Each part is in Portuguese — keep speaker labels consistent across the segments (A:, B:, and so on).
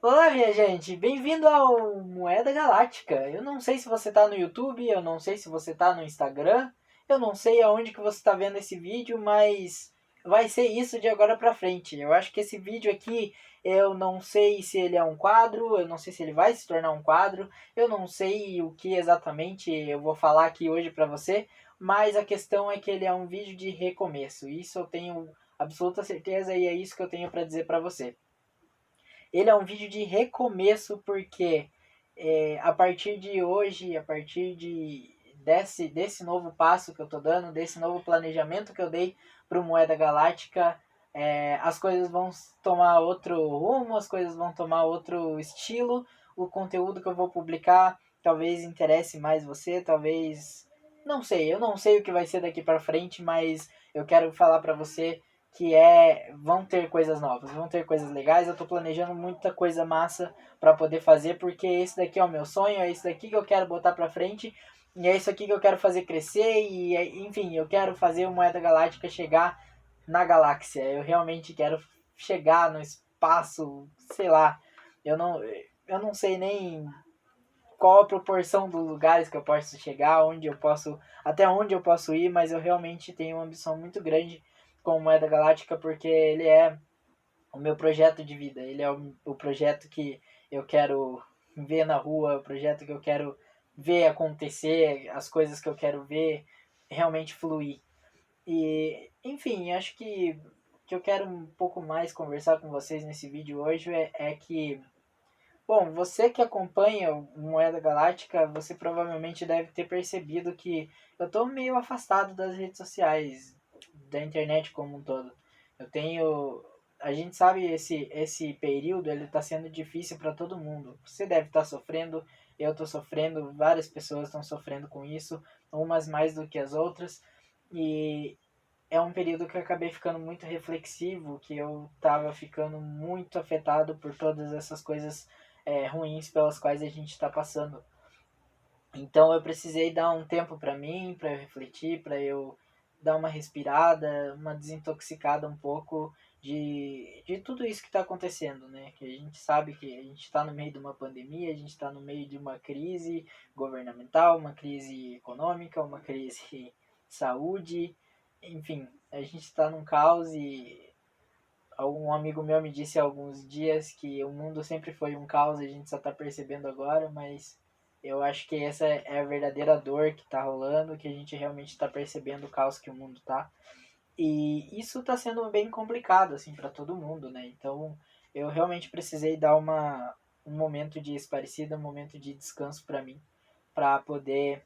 A: Olá, minha gente, bem-vindo ao Moeda Galáctica. Eu não sei se você está no YouTube, eu não sei se você está no Instagram, eu não sei aonde que você está vendo esse vídeo, mas vai ser isso de agora para frente. Eu acho que esse vídeo aqui, eu não sei se ele é um quadro, eu não sei se ele vai se tornar um quadro, eu não sei o que exatamente eu vou falar aqui hoje para você, mas a questão é que ele é um vídeo de recomeço. Isso eu tenho absoluta certeza e é isso que eu tenho para dizer para você. Ele é um vídeo de recomeço porque a partir de hoje, a partir desse novo passo que eu tô dando, desse novo planejamento que eu dei para o Moeda Galáctica, as coisas vão tomar outro rumo, as coisas vão tomar outro estilo, o conteúdo que eu vou publicar talvez interesse mais você, talvez não sei, eu não sei o que vai ser daqui para frente, mas eu quero falar para você que vão ter coisas novas, vão ter coisas legais. Eu tô planejando muita coisa massa para poder fazer, porque esse daqui é o meu sonho, é isso daqui que eu quero botar para frente, e é isso aqui que eu quero fazer crescer e enfim, eu quero fazer o Moeda Galáctica chegar na galáxia. Eu realmente quero chegar no espaço, sei lá. Eu não sei nem qual a proporção dos lugares que eu posso chegar, até onde eu posso ir, mas eu realmente tenho uma ambição muito grande com o Moeda Galáctica porque ele é o meu projeto de vida, ele é o projeto que eu quero ver na rua, o projeto que eu quero ver acontecer, as coisas que eu quero ver realmente fluir. E, enfim, acho que eu quero um pouco mais conversar com vocês nesse vídeo hoje é que bom, você que acompanha o Moeda Galáctica, você provavelmente deve ter percebido que eu estou meio afastado das redes sociais, da internet como um todo. Eu tenho, a gente sabe esse período ele está sendo difícil para todo mundo. Você deve estar sofrendo, eu estou sofrendo, várias pessoas estão sofrendo com isso, umas mais do que as outras. E é um período que eu acabei ficando muito reflexivo, que eu estava ficando muito afetado por todas essas coisas ruins pelas quais a gente está passando. Então eu precisei dar um tempo para mim, para eu refletir, para eu dar uma respirada, uma desintoxicada um pouco de tudo isso que está acontecendo, né? Que a gente sabe que a gente está no meio de uma pandemia, a gente está no meio de uma crise governamental, uma crise econômica, uma crise de saúde, enfim, a gente está num caos e um amigo meu me disse há alguns dias que o mundo sempre foi um caos, a gente só está percebendo agora, mas eu acho que essa é a verdadeira dor que está rolando, que a gente realmente está percebendo o caos que o mundo tá. E isso está sendo bem complicado assim para todo mundo, né? Então eu realmente precisei dar um momento de esparecida, um momento de descanso para mim, para poder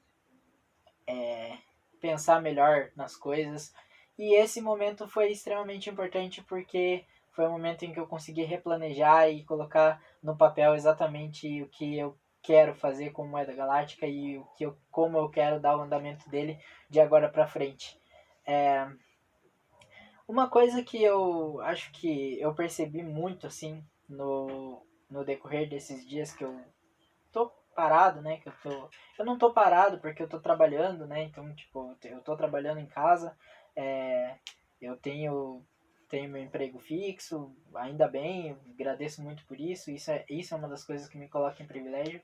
A: pensar melhor nas coisas. E esse momento foi extremamente importante porque foi um momento em que eu consegui replanejar e colocar no papel exatamente o que eu quero fazer com Moeda Galáctica e como eu quero dar o andamento dele de agora para frente. É, uma coisa que eu acho que eu percebi muito assim no decorrer desses dias que eu tô parado, né? Eu não tô parado porque eu tô trabalhando, né? Então, tipo, eu tô trabalhando em casa, é, eu tenho meu emprego fixo, ainda bem, eu agradeço muito por isso. Isso é uma das coisas que me coloca em privilégio.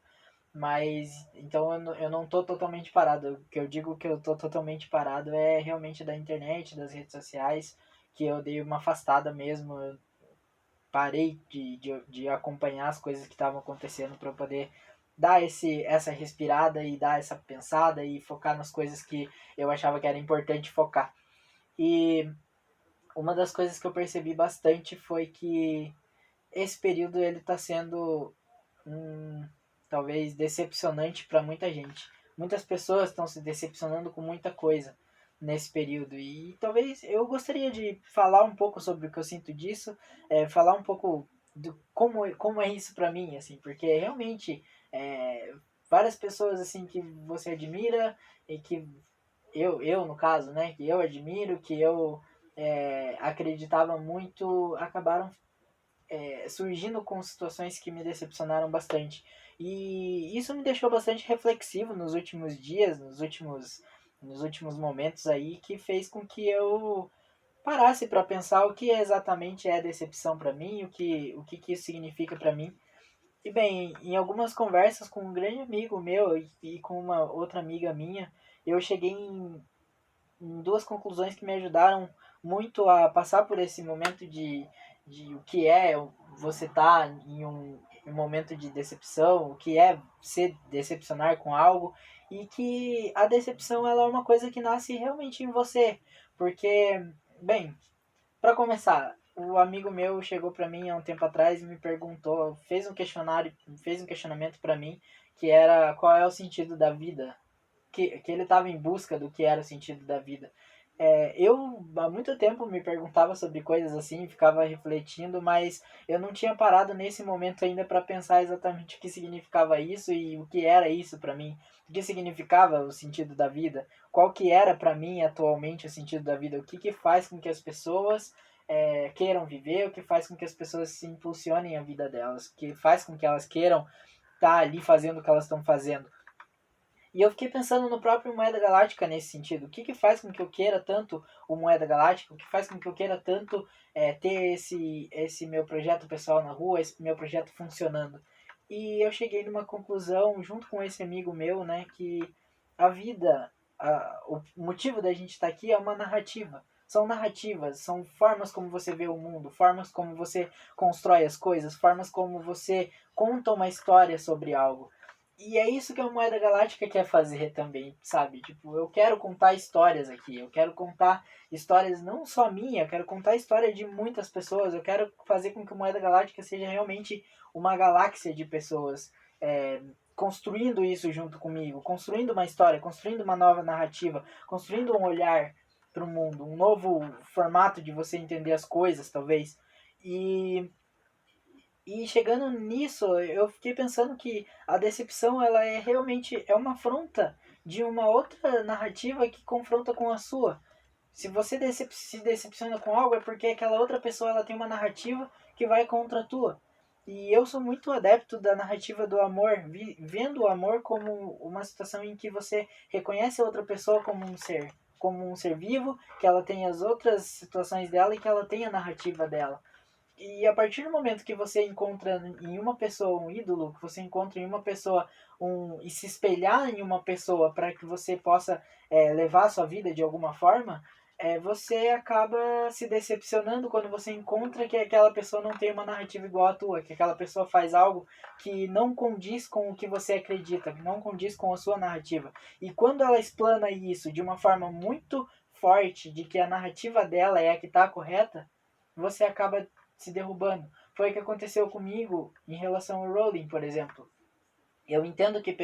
A: Mas, então eu não tô totalmente parado. O que eu digo que eu tô totalmente parado é realmente da internet, das redes sociais, que eu dei uma afastada mesmo. Eu parei de acompanhar as coisas que estavam acontecendo para poder dar essa respirada e dar essa pensada e focar nas coisas que eu achava que era importante focar. E uma das coisas que eu percebi bastante foi que esse período ele está sendo talvez decepcionante para muita gente. Muitas pessoas estão se decepcionando com muita coisa nesse período e talvez eu gostaria de falar um pouco sobre o que eu sinto disso, falar um pouco do como é isso para mim, assim, porque realmente várias pessoas assim que você admira e que eu no caso, né, que eu admiro, que eu acreditava muito, acabaram surgindo com situações que me decepcionaram bastante. E isso me deixou bastante reflexivo nos últimos dias, nos últimos momentos aí, que fez com que eu parasse para pensar o que exatamente é decepção para mim, que isso significa para mim. E bem, em algumas conversas com um grande amigo meu e com uma outra amiga minha, eu cheguei em duas conclusões que me ajudaram muito a passar por esse momento de o que é você estar em um momento de decepção, o que é se decepcionar com algo, e que a decepção ela é uma coisa que nasce realmente em você. Porque, bem, para começar, o amigo meu chegou para mim há um tempo atrás e me perguntou, fez um questionamento para mim, que era qual é o sentido da vida, que ele estava em busca do que era o sentido da vida. Eu há muito tempo me perguntava sobre coisas assim, ficava refletindo, mas eu não tinha parado nesse momento ainda para pensar exatamente o que significava isso e o que era isso para mim, o que significava o sentido da vida, qual que era para mim atualmente o sentido da vida, o que que faz com que as pessoas queiram viver, o que faz com que as pessoas se impulsionem a vida delas, o que faz com que elas queiram estar ali fazendo o que elas estão fazendo. E eu fiquei pensando no próprio Moeda Galáctica nesse sentido. O que, que faz com que eu queira tanto o Moeda Galáctica? O que faz com que eu queira tanto ter esse meu projeto pessoal na rua, esse meu projeto funcionando? E eu cheguei numa conclusão, junto com esse amigo meu, né, que a vida, o motivo da gente estar aqui é uma narrativa. São narrativas, são formas como você vê o mundo, formas como você constrói as coisas, formas como você conta uma história sobre algo. E é isso que a Moeda Galáctica quer fazer também, sabe? Tipo, eu quero contar histórias aqui. Eu quero contar histórias não só minha, eu quero contar a história de muitas pessoas. Eu quero fazer com que a Moeda Galáctica seja realmente uma galáxia de pessoas construindo isso junto comigo, construindo uma história, construindo uma nova narrativa, construindo um olhar para o mundo, um novo formato de você entender as coisas, talvez. E e chegando nisso, eu fiquei pensando que a decepção ela é realmente uma afronta de uma outra narrativa que confronta com a sua. Se você se decepciona com algo é porque aquela outra pessoa ela tem uma narrativa que vai contra a tua. E eu sou muito adepto da narrativa do amor, vendo o amor como uma situação em que você reconhece a outra pessoa como um ser vivo, que ela tem as outras situações dela e que ela tem a narrativa dela. E a partir do momento que você encontra em uma pessoa um ídolo, que você encontra em uma pessoa e se espelhar em uma pessoa para que você possa levar a sua vida de alguma forma, você acaba se decepcionando quando você encontra que aquela pessoa não tem uma narrativa igual à tua, que aquela pessoa faz algo que não condiz com o que você acredita, que não condiz com a sua narrativa. E quando ela explana isso de uma forma muito forte, de que a narrativa dela é a que está correta, você acaba se derrubando. Foi o que aconteceu comigo em relação ao Rowling, por exemplo. Eu entendo que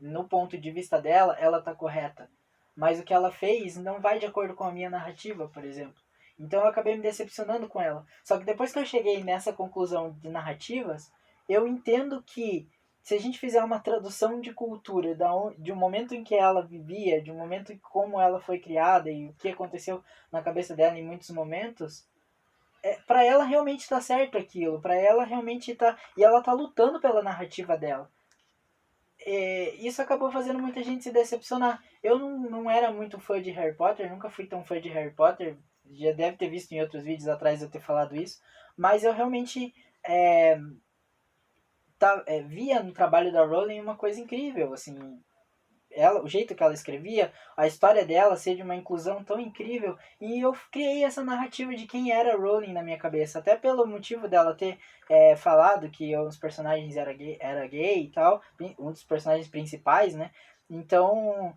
A: no ponto de vista dela, ela está correta. Mas o que ela fez não vai de acordo com a minha narrativa, por exemplo. Então eu acabei me decepcionando com ela. Só que depois que eu cheguei nessa conclusão de narrativas, eu entendo que se a gente fizer uma tradução de cultura de um momento em que ela vivia, de um momento em como ela foi criada e o que aconteceu na cabeça dela em muitos momentos, para ela realmente tá certo aquilo, para ela realmente tá. E ela tá lutando pela narrativa dela. Isso acabou fazendo muita gente se decepcionar. Eu não era muito fã de Harry Potter, nunca fui tão fã de Harry Potter, já deve ter visto em outros vídeos atrás eu ter falado isso, mas eu realmente via no trabalho da Rowling uma coisa incrível, assim, o jeito que ela escrevia, a história dela ser de uma inclusão tão incrível, e eu criei essa narrativa de quem era Rowling na minha cabeça, até pelo motivo dela ter falado que um dos personagens era gay e tal, um dos personagens principais, né? Então,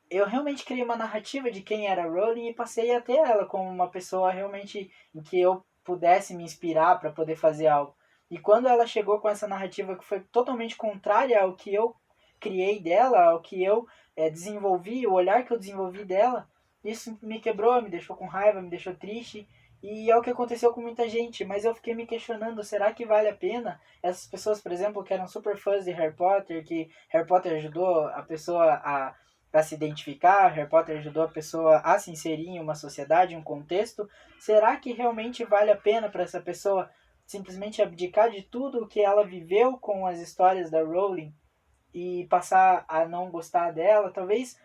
A: eu realmente criei uma narrativa de quem era Rowling e passei a ter ela como uma pessoa realmente em que eu pudesse me inspirar para poder fazer algo. E quando ela chegou com essa narrativa que foi totalmente contrária ao que eu criei dela, ao que eu desenvolvi, o olhar que eu desenvolvi dela, isso me quebrou, me deixou com raiva, me deixou triste. E é o que aconteceu com muita gente, mas eu fiquei me questionando, será que vale a pena? Essas pessoas, por exemplo, que eram super fãs de Harry Potter, que Harry Potter ajudou a pessoa a se identificar, Harry Potter ajudou a pessoa a se inserir em uma sociedade, em um contexto, será que realmente vale a pena para essa pessoa simplesmente abdicar de tudo o que ela viveu com as histórias da Rowling e passar a não gostar dela? Talvez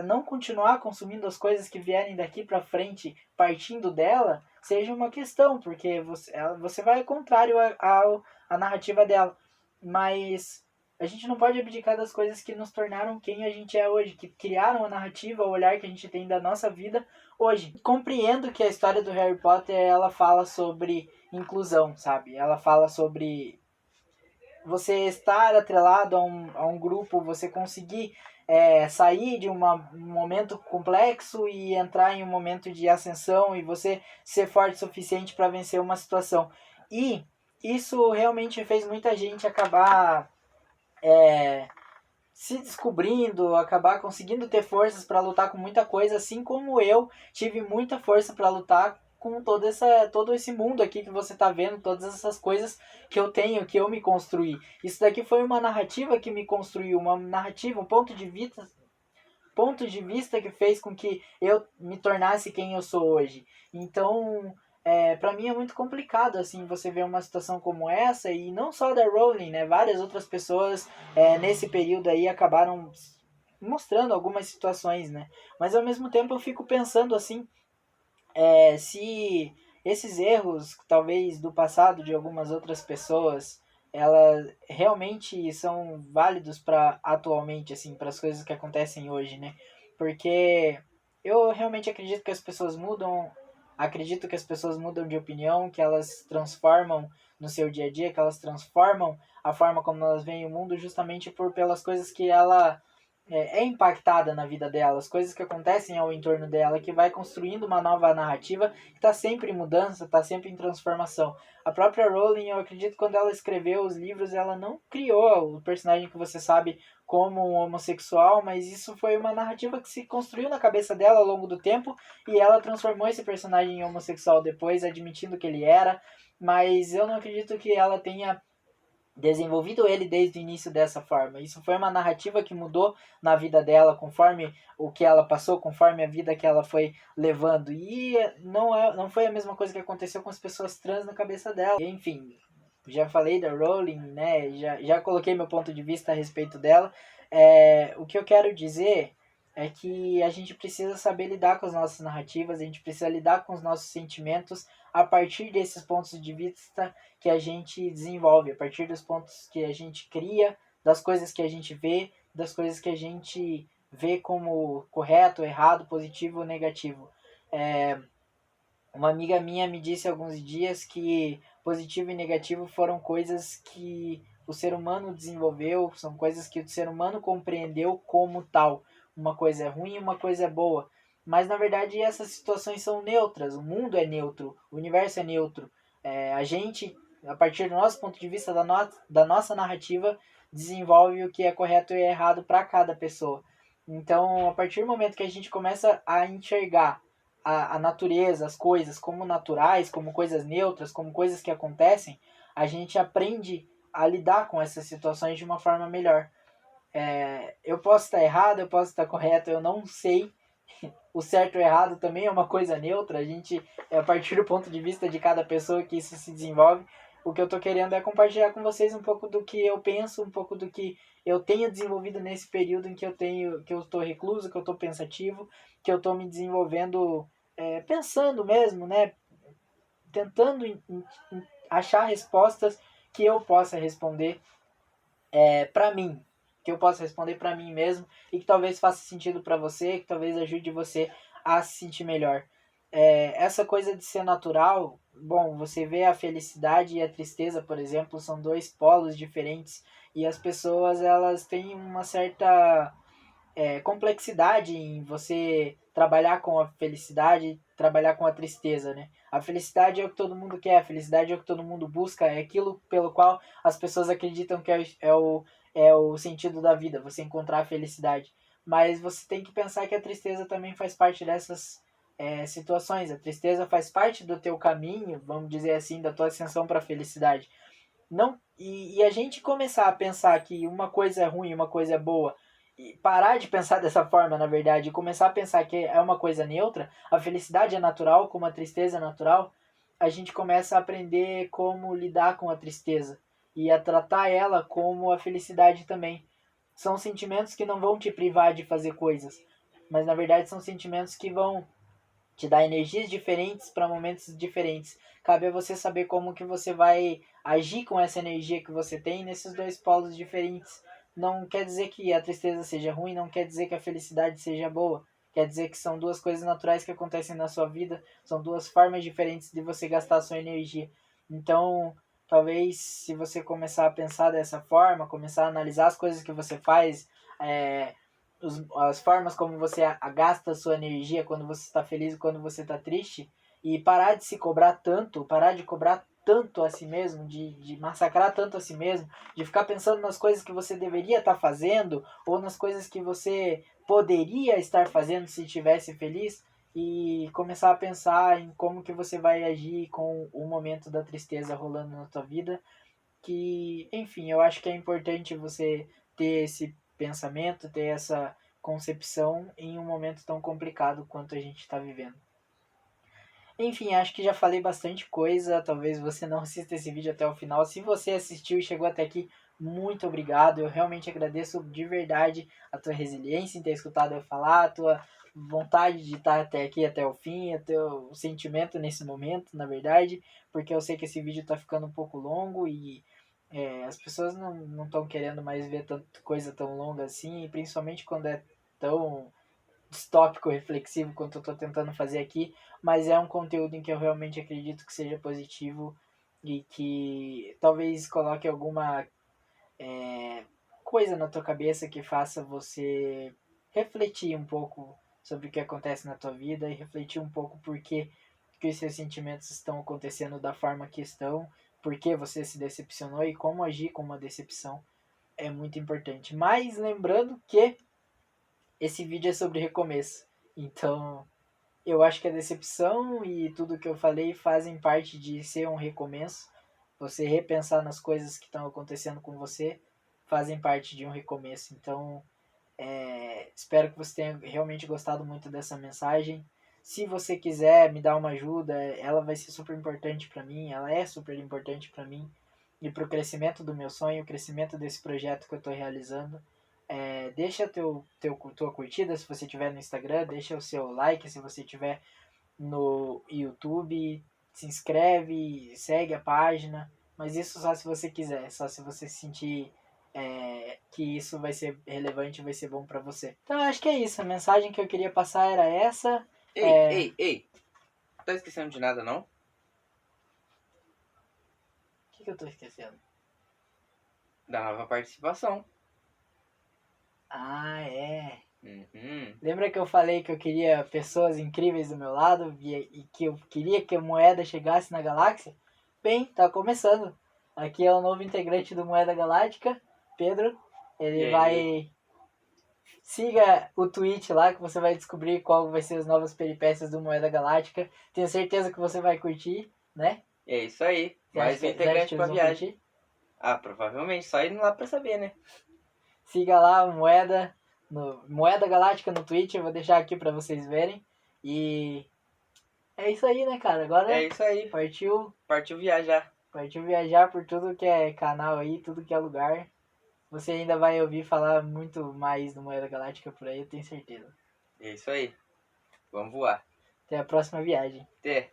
A: não continuar consumindo as coisas que vierem daqui para frente partindo dela seja uma questão, porque você vai contrário a narrativa dela. Mas a gente não pode abdicar das coisas que nos tornaram quem a gente é hoje, que criaram a narrativa, o olhar que a gente tem da nossa vida hoje. Compreendo que a história do Harry Potter, ela fala sobre inclusão, sabe? Ela fala sobre você estar atrelado a um grupo, você conseguir sair de um momento complexo e entrar em um momento de ascensão e você ser forte o suficiente para vencer uma situação. E isso realmente fez muita gente acabar se descobrindo, acabar conseguindo ter forças para lutar com muita coisa, assim como eu tive muita força para lutar com todo esse mundo aqui que você está vendo, todas essas coisas que eu tenho, que eu me construí. Isso daqui foi uma narrativa que me construiu, uma narrativa, um ponto de vista que fez com que eu me tornasse quem eu sou hoje. Então, para mim é muito complicado assim você ver uma situação como essa, e não só da Rowling, né? Várias outras pessoas nesse período aí acabaram mostrando algumas situações, né? Mas ao mesmo tempo eu fico pensando assim, se esses erros, talvez do passado de algumas outras pessoas, elas realmente são válidos para atualmente, assim, para as coisas que acontecem hoje, né? Porque eu realmente acredito que as pessoas mudam, acredito que as pessoas mudam de opinião, que elas transformam no seu dia a dia, que elas transformam a forma como elas veem o mundo justamente pelas coisas que ela impactada na vida dela, as coisas que acontecem ao entorno dela, que vai construindo uma nova narrativa que está sempre em mudança, está sempre em transformação. A própria Rowling, eu acredito, quando ela escreveu os livros, ela não criou o personagem que você sabe como um homossexual, mas isso foi uma narrativa que se construiu na cabeça dela ao longo do tempo, e ela transformou esse personagem em homossexual depois, admitindo que ele era, mas eu não acredito que ela tenha desenvolvido ele desde o início dessa forma. Isso foi uma narrativa que mudou na vida dela conforme o que ela passou, conforme a vida que ela foi levando. E não foi a mesma coisa que aconteceu com as pessoas trans na cabeça dela. Enfim, já falei da Rowling, né? Já coloquei meu ponto de vista a respeito dela. O que eu quero dizer é que a gente precisa saber lidar com as nossas narrativas, a gente precisa lidar com os nossos sentimentos a partir desses pontos de vista que a gente desenvolve, a partir dos pontos que a gente cria, das coisas que a gente vê, das coisas que a gente vê como correto, errado, positivo ou negativo. Uma amiga minha me disse há alguns dias que positivo e negativo foram coisas que o ser humano desenvolveu, são coisas que o ser humano compreendeu como tal. Uma coisa é ruim e uma coisa é boa. Mas na verdade essas situações são neutras, o mundo é neutro, o universo é neutro. A gente, a partir do nosso ponto de vista, da nossa narrativa, desenvolve o que é correto e errado para cada pessoa. Então, a partir do momento que a gente começa a enxergar a natureza, as coisas como naturais, como coisas neutras, como coisas que acontecem, a gente aprende a lidar com essas situações de uma forma melhor. Eu posso estar errado, eu posso estar correto, eu não sei. O certo ou errado também é uma coisa neutra, a gente, a partir do ponto de vista de cada pessoa que isso se desenvolve. O que eu estou querendo é compartilhar com vocês um pouco do que eu penso, um pouco do que eu tenho desenvolvido nesse período em que eu estou recluso, que eu estou pensativo, que eu estou me desenvolvendo, pensando mesmo, né? Tentando achar respostas que eu possa responder para mim, que eu possa responder para mim mesmo e que talvez faça sentido para você, que talvez ajude você a se sentir melhor. Essa coisa de ser natural, bom, você vê a felicidade e a tristeza, por exemplo, são dois polos diferentes e as pessoas elas têm uma certa complexidade em você trabalhar com a felicidade, trabalhar com a tristeza, né? A felicidade é o que todo mundo quer, a felicidade é o que todo mundo busca, é aquilo pelo qual as pessoas acreditam que é o sentido da vida, você encontrar a felicidade. Mas você tem que pensar que a tristeza também faz parte dessas situações. A tristeza faz parte do teu caminho, vamos dizer assim, da tua ascensão para a felicidade. Não, e a gente começar a pensar que uma coisa é ruim, uma coisa é boa, e parar de pensar dessa forma, na verdade, e começar a pensar que é uma coisa neutra, a felicidade é natural, como a tristeza é natural, a gente começa a aprender como lidar com a tristeza e a tratar ela como a felicidade também. São sentimentos que não vão te privar de fazer coisas, mas na verdade são sentimentos que vão te dá energias diferentes para momentos diferentes. Cabe a você saber como que você vai agir com essa energia que você tem nesses dois polos diferentes. Não quer dizer que a tristeza seja ruim, não quer dizer que a felicidade seja boa. Quer dizer que são duas coisas naturais que acontecem na sua vida, são duas formas diferentes de você gastar a sua energia. Então, talvez se você começar a pensar dessa forma, começar a analisar as coisas que você faz, é, as formas como você gasta a sua energia quando você está feliz e quando você está triste, e parar de se cobrar tanto, parar de cobrar tanto a si mesmo, de massacrar tanto a si mesmo, de ficar pensando nas coisas que você deveria estar fazendo ou nas coisas que você poderia estar fazendo se estivesse feliz, e começar a pensar em como que você vai agir com o momento da tristeza rolando na tua vida. Que, enfim, eu acho que é importante você ter esse pensamento, ter essa concepção em um momento tão complicado quanto a gente está vivendo. Enfim, acho que já falei bastante coisa. Talvez você não assista esse vídeo até o final. Se você assistiu e chegou até aqui, muito obrigado. Eu realmente agradeço de verdade a tua resiliência em ter escutado eu falar, a tua vontade de estar até aqui, até o fim, o teu sentimento nesse momento, na verdade, porque eu sei que esse vídeo está ficando um pouco longo e as pessoas não estão querendo mais ver tanta coisa tão longa assim, principalmente quando é tão distópico, reflexivo quanto eu estou tentando fazer aqui, mas é um conteúdo em que eu realmente acredito que seja positivo e que talvez coloque alguma coisa na tua cabeça que faça você refletir um pouco sobre o que acontece na tua vida e refletir um pouco por que os seus sentimentos estão acontecendo da forma que estão, por que você se decepcionou e como agir com uma decepção é muito importante. Mas lembrando que esse vídeo é sobre recomeço. Então, eu acho que a decepção e tudo que eu falei fazem parte de ser um recomeço. Você repensar nas coisas que estão acontecendo com você fazem parte de um recomeço. Então, espero que você tenha realmente gostado muito dessa mensagem. Se você quiser me dar uma ajuda, ela vai ser super importante para mim. Ela é super importante para mim e para o crescimento do meu sonho, o crescimento desse projeto que eu estou realizando. Deixa tua curtida se você tiver no Instagram, deixa o seu like se você tiver no YouTube, se inscreve, segue a página, mas isso só se você quiser, só se você sentir que isso vai ser relevante, vai ser bom para você. Então eu acho que é isso, a mensagem que eu queria passar era essa.
B: Ei, não tá esquecendo de nada não?
A: O que eu tô esquecendo?
B: Da nova participação.
A: Ah, é.
B: Uhum.
A: Lembra que eu falei que eu queria pessoas incríveis do meu lado e que eu queria que a Moeda chegasse na galáxia? Bem, tá começando. Aqui é o novo integrante do Moeda Galáctica, Pedro. Ele
B: E aí?
A: vai... Siga o tweet lá que você vai descobrir qual vai ser as novas peripécias do Moeda Galáctica. Tenho certeza que você vai curtir, né?
B: É isso aí.
A: Você acha
B: Mais um
A: que
B: integrante pra
A: eles vão
B: viagem.
A: curtir?
B: Ah, provavelmente. Só indo lá pra saber, né?
A: Siga lá o Moeda, no Moeda Galáctica no Twitch, eu vou deixar aqui para vocês verem. E é isso aí, né, cara?
B: É
A: Agora
B: isso aí. Partiu viajar.
A: partiu viajar por tudo que é canal aí, tudo que é lugar. Você ainda vai ouvir falar muito mais do Moeda Galáctica por aí, eu tenho certeza.
B: É isso aí. Vamos voar.
A: Até a próxima viagem.
B: Até.